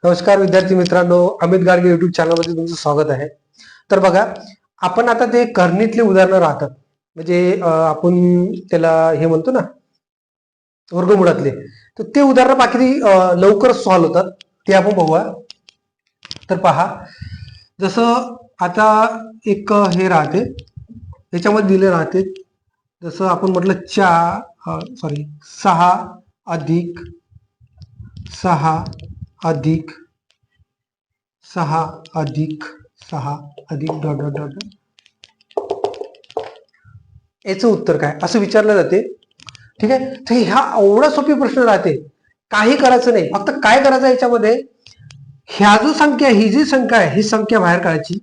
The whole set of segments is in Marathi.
नमस्कार विद्यार्थी मित्रांनो, अमित गाडगे युट्यूब चॅनलमध्ये तुमचं स्वागत आहे. तर बघा, आपण आता ते करणीतले उदाहरणं राहतात, म्हणजे आपण त्याला हे म्हणतो ना, वर्गमुळातले. तर ते उदाहरणं बाकी लवकर सॉल्व्ह होतात, ते आपण बघूया. तर पहा, जसं आता एक हे राहते, याच्यामध्ये दिले राहते, जसं आपण म्हटलं 6 अधिक 6 अधिक 6 अधिक 6 अधिक डॉट डॉट डॉट, याचं उत्तर काय असं विचारलं जाते. ठीक आहे, तर ह्या एवढा सोपी प्रश्न राहते, काही करायचं नाही, फक्त काय करायचं याच्यामध्ये, ह्या जो संख्या, ही जी संख्या आहे, ही संख्या बाहेर काढायची,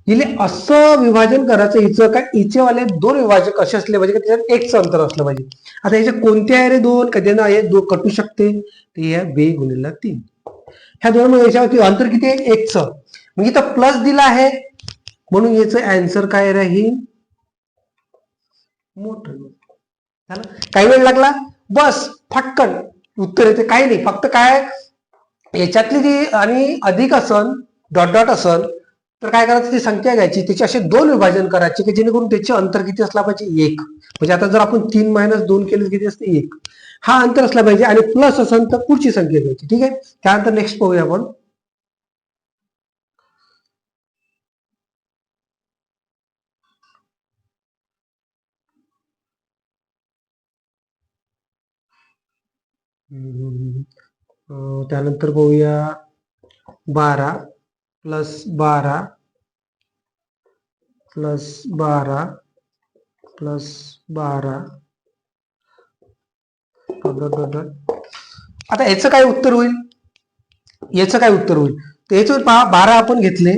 हिले असं विभाजन करायचं, हिचं काय, हिचेवाले दोन विभाजक असे असले पाहिजे की त्याच्यात एकच अंतर असलं पाहिजे. आता याचे कोणते आहे रे दोन, कधी ना हे दोन कटू शकते, ते आहे 2 गुणिले 3. ह्या दोन याच्यावरती अंतर किती आहे, एकच. मग इथं प्लस दिला आहे म्हणून याचं आन्सर काय राहील, मोठं. झालं, काही वेळ लागला, बस फटकन उत्तर येते. काही नाही, फक्त काय याच्यातली जी आणि अधिक असन, डॉट डॉट असन, तर काय करायचं, ती संख्या घ्यायची, त्याचे असे दोन विभाजन करायचे की जेणेकरून त्याचे अंतर किती असला पाहिजे, 1. म्हणजे आता जर आपण 3 - 2 केले किती असते, 1. हा अंतर असला पाहिजे, आणि प्लस असेल तर पुढची संख्या घ्यायची. ठीक आहे, त्यानंतर नेक्स्ट पाहूया आपण. त्यानंतर पाहूया 12 प्लस 12 प्लस 12 प्लस 12. आता याचं काय उत्तर होईल, याचं काय उत्तर होईल, तर याचं पहा, 12 आपण घेतले,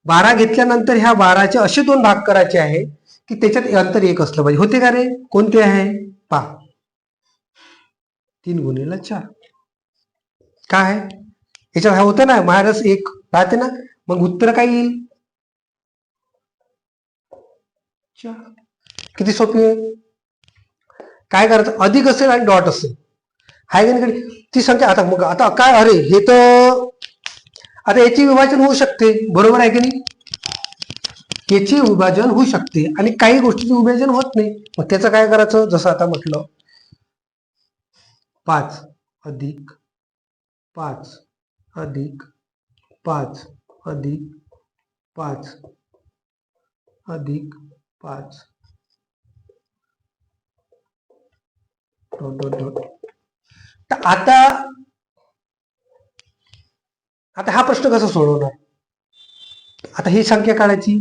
12 घेतल्यानंतर ह्या 12चे असे दोन भाग करायचे आहे की त्याच्यात अंतर 1 असलं पाहिजे. होते का रे, कोणते आहे पहा, 3 गुणिले 4. काय आहे याच्यात, हा होतं ना -1 राहते ना, मग उत्तर काय येईल, 4. किती सोपी आहे. काय करायचं, अधिक असेल आणि डॉट असेल, हाय का नाही, ती संख्या. आता मग आता काय, अरे हे तर आता याची विभाजन होऊ शकते, बरोबर आहे की नाही, याचे विभाजन होऊ शकते आणि काही गोष्टीचे विभाजन होत नाही. मग त्याचं काय करायचं, जसं आता म्हटलं 5 अधिक 5 अधिक 5 अधिक 5 अधिक 5 डॉट डॉट डॉट. तर आता हा प्रश्न कसा सोडवणार, आता ही संख्या काढायची,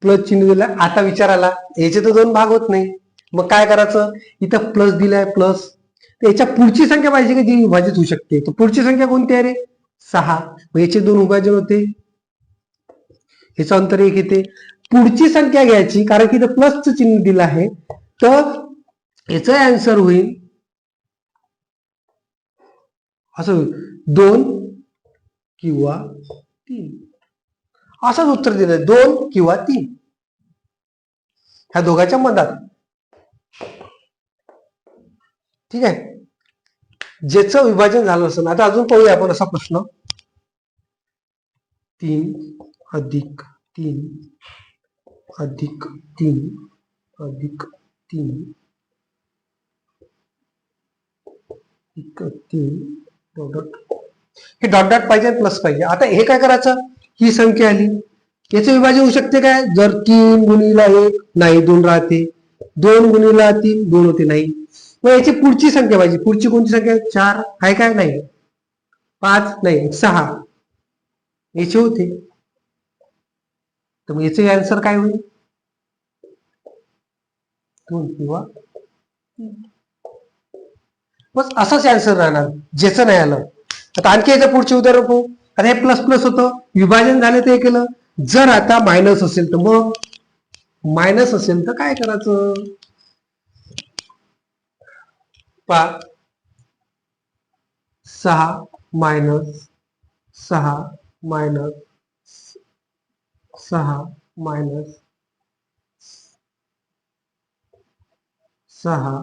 प्लस चिन्ह दिलं, आता विचारायला याचे तर दोन भाग होत नाही, मग काय करायचं, इथं प्लस दिलाय प्लस, याच्या पुढची संख्या पाहिजे की जी विभाजित होऊ शकते, तर पुढची संख्या कोणती आहे रे, 6. मग याचे दोन विभाजन होते, याचं अंतर 1 येते. पुढची संख्या घ्यायची, कारण की इथं प्लसचं चिन्ह दिलं आहे, तर याचं आन्सर होईल असं होईल, 2 किंवा 3. असंच उत्तर दिलं, 2 किंवा 3, ह्या दोघांच्या मधात. ठीक आहे, ज्याचं विभाजन झालं असं. आता अजून पाहूया आपण असा प्रश्न, 3 अधिक 3 अधिक 3 अधिक 3 डॉट डॉट. हे डॉट डॉट पाहिजे, प्लस पाहिजे. आता हे काय करायचं, ही संख्या आली, याचं विभाजन होऊ शकते काय, जर 3 गुणिला 1 नाही, 2 राहते, 2 गुणिला 3 2 होते, नाही. मग याची पुढची संख्या पाहिजे, पुढची कोणती संख्या, 4 आहे काय, नाही, 5 नाही, 6 याचे होते. तर मग याचे आन्सर काय होईल, 2 किंवा 3. बस असंच आन्सर राहणार, ज्याचं नाही आलं. आता आणखी याचं पुढचे उदाहरण पाहू. आता हे प्लस प्लस होतं, विभाजन झालं ते केलं. जर आता मायनस असेल तर, मग मायनस असेल तर काय करायचं, पा 6 minus 6 minus 6 minus 6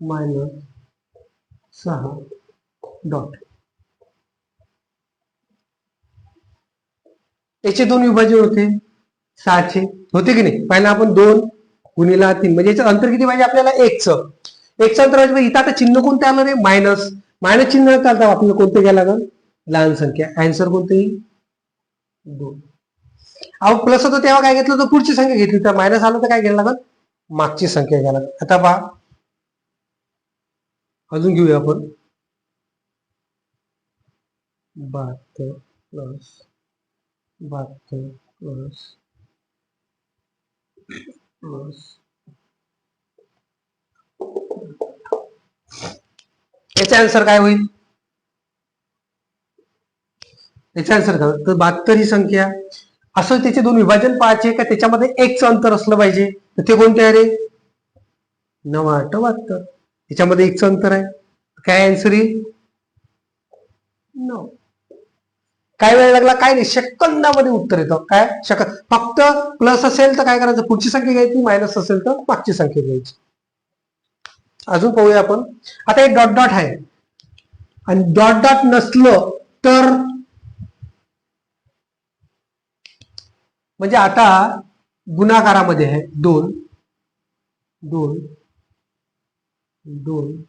minus 6 dot. याचे दोन विभाजन होते 6चे होते की नाही. पहिला आपण 2 गुणिला 3 म्हणजे याचं अंतर किती पाहिजे आपल्याला 1चं. 1चं अंतर पाहिजे. इथं आता चिन्ह कोणतं आलं रे मायनस. मायनस चिन्ह चालतं आपल्याला कोणतं घ्यायला लागेल लहान संख्या. आन्सर कोणतं येईल 2. अहो प्लस होतं तेव्हा काय घेतलं तर पुढची संख्या घेतली. तर मायनस आलं तर काय घ्यायला लागेल मागची संख्या घ्यायला लागेल. आता पहा अजून घेऊया आपण 72 प्लस 72 प्लस याचा आन्सर काय होईल. याचा आन्सर काय तर 72 ही संख्या. असं त्याचे दोन विभाजन पाहायचे का त्याच्यामध्ये 1चं अंतर असलं पाहिजे. तर ते कोणते आहे रे 9×8=72. याच्यामध्ये 1चं अंतर आहे. काय आन्सर येईल 9. काय वेळ लागला काय नाही सेकंदामध्ये उत्तर येतं. काय फक्त प्लस असेल तर काय करायचं पुढची संख्या घ्यायची. मायनस असेल तर मागची संख्या घ्यायची. अजून पाहूया आपण. आता एक डॉट डॉट आहे आणि डॉट डॉट नसलं तर म्हणजे आता गुणाकारामध्ये आहे 2 2 2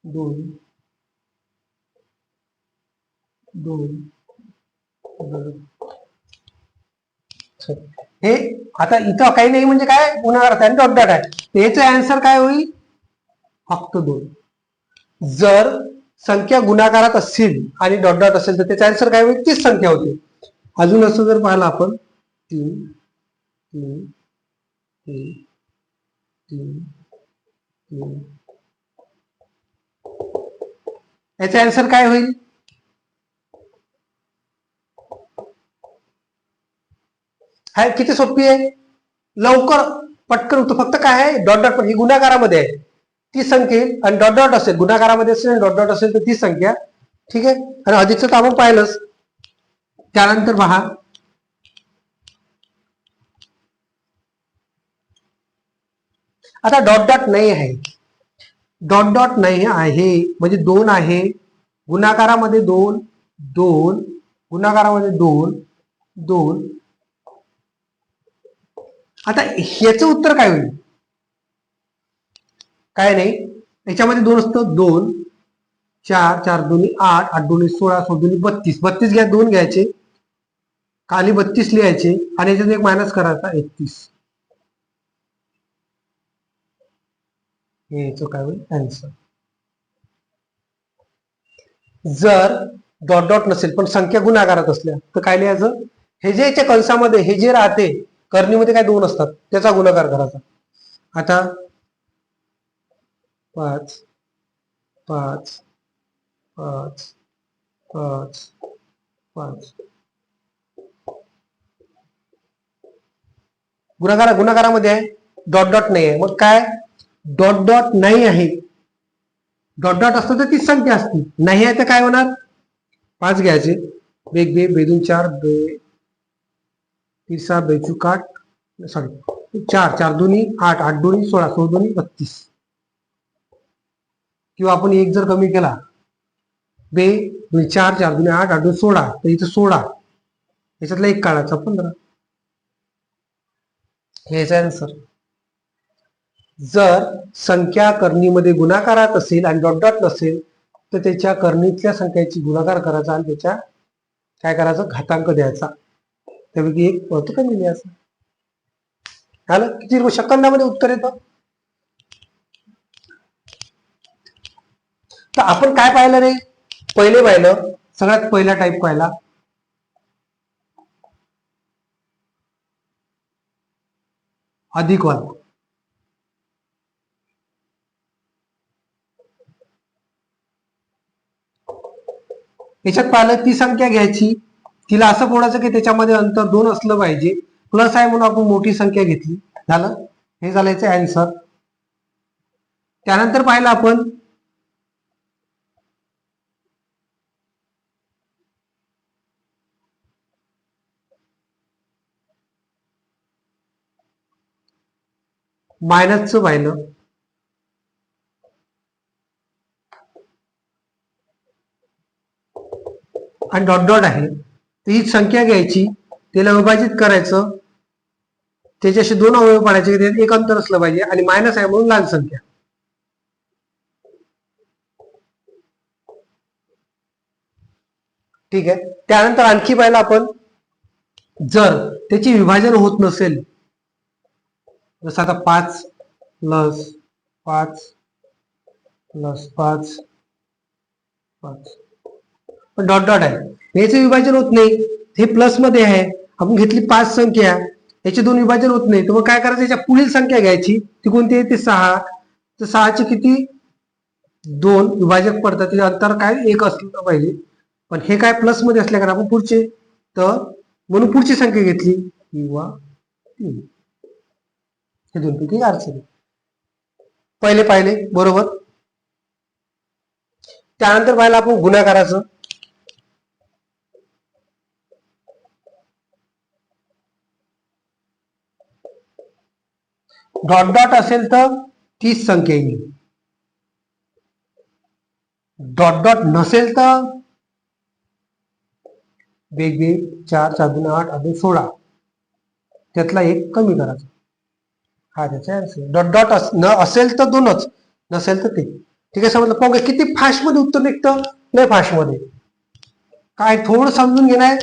2 2 हे आता इथं काही नाही म्हणजे काय गुणाकारात आहे डॉट डॉट आहे. याचं आन्सर काय होईल फक्त 2. जर संख्या गुणाकारात असतील आणि डॉट डॉट असेल तर त्याचा आन्सर काय होईल तीच संख्या होती. अजून असं जर पाहिलं आपण 3 3 3 3 3 याचा आन्सर काय होईल हाय किती सोपी आहे लवकर पटकन होतं. फक्त काय आहे डॉट डॉट पण ही गुणाकारामध्ये आहे ती संख्या आणि डॉट डॉट असेल गुणाकारामध्ये असेल डॉट डॉट असेल तर ती संख्या. ठीक आहे. आणि अधिकचं तर आपण पाहिलंच. त्यानंतर पहा आता डॉट डॉट नाही आहे. डॉट डॉट नाही आहे म्हणजे 2 आहे गुणाकारामध्ये 2 2 गुणाकारामध्ये 2 2. आता ह्याचं उत्तर काय होईल काय नाही. याच्यामध्ये 2 असतं 2 4 4 2 8 8 2 16 16 2 32 32 घ्या 2 घ्यायचे खाली 32 लिहायचे आणि याच्यात एक मायनस करायचा 31. हे याचं काय होईल आन्सर. जर डॉट डॉट नसेल पण संख्या गुणाकारात असल्या तर काय लिहायचं हे जे याच्या कंसामध्ये हे जे राहते करणीमध्ये काय 2 असतात त्याचा गुणाकार करायचा. आता 5 5 5 5 5 गुणाकारामध्ये आहे डॉट डॉट नाही आहे. मग काय डॉट डॉट नाही आहे डॉट डॉट असतं तर तीच संख्या असती. नाही आहे तर काय होणार 5 घ्यायचे बेग बे बेदून 4 बे 3 बेचूक 8 सॉरी 4 4 2 8 8 2 16 16 2 32. किंवा आपण एक जर कमी केला बे 4 4 2 8 8 2 16 तर इथं 16 याच्यातला एक काढायचा 15. याचा आन्सर. जर संख्या करणीमध्ये गुणाकारात असेल आणि डॉट डॉट नसेल तर त्याच्या करणीतल्या संख्येची गुणाकार करायचा आणि त्याच्या काय करायचं घातांक द्यायचा. त्यापैकी एक पळतो कमी द्यायचा. झालं किती सेकंदामध्ये उत्तर येतं. तर आपण काय पाहिलं रे पहिले पाहिलं सगळ्यात पहिला टाईप पाहिला अधिकवाद. याच्यात पाहिलं ती संख्या घ्यायची तिला असं बोलायचं की त्याच्यामध्ये अंतर 2 असलं पाहिजे. प्लस आहे म्हणून आपण मोठी संख्या घेतली. झालं हे झालं याचं आन्सर. त्यानंतर पाहिलं आपण मायनसचं पाहिलं आणि डॉट डॉट आहे, तर ही संख्या घ्यायची, त्याला विभाजित करायचं, त्याच्याशी 2 अवयव पाडायचे, त्यात एक अंतर असलं पाहिजे आणि मायनस आहे म्हणून लहान संख्या. ठीक आहे. त्यानंतर आणखी पाहिलं आपण, जर त्याची विभाजन होत नसेल, जसं आता 5 प्लस 5 प्लस 5 5 पण डॉट डॉट आहे, याचे विभाजन होत नाही, हे प्लस मध्ये आहे, आपण घेतली 5 संख्या, याचे 2 विभाजन होत नाही, तर मग काय करायचं, याच्या पुढील संख्या घ्यायची, ती कोणती आहे, ती 6. तर 6चे किती 2 विभाजक पडतात, त्याचे अंतर काय 1 असलं पाहिजे, पण हे काय प्लस मध्ये असल्या कारण आपण पुढचे, तर म्हणून पुढची संख्या घेतली किंवा 3. हे 2 पैकी अडचण पाहिले बरोबर. त्यानंतर पाहिलं आपण गुणाकाराचं. डॉट डॉट असेल तर 30 संख्या येईल, डॉट डॉट नसेल तर वेगवेग 4 4 2 8 8 16, त्यातला एक कमी करायचा, हा त्याचा आन्सर. डॉट डॉट असेल तर 2च, नसेल तर ते. ठीक आहे, समजलं. पाहू किती फास्ट मध्ये उत्तर निघतं, नाही फास्ट मध्ये, काय थोडं समजून घेणार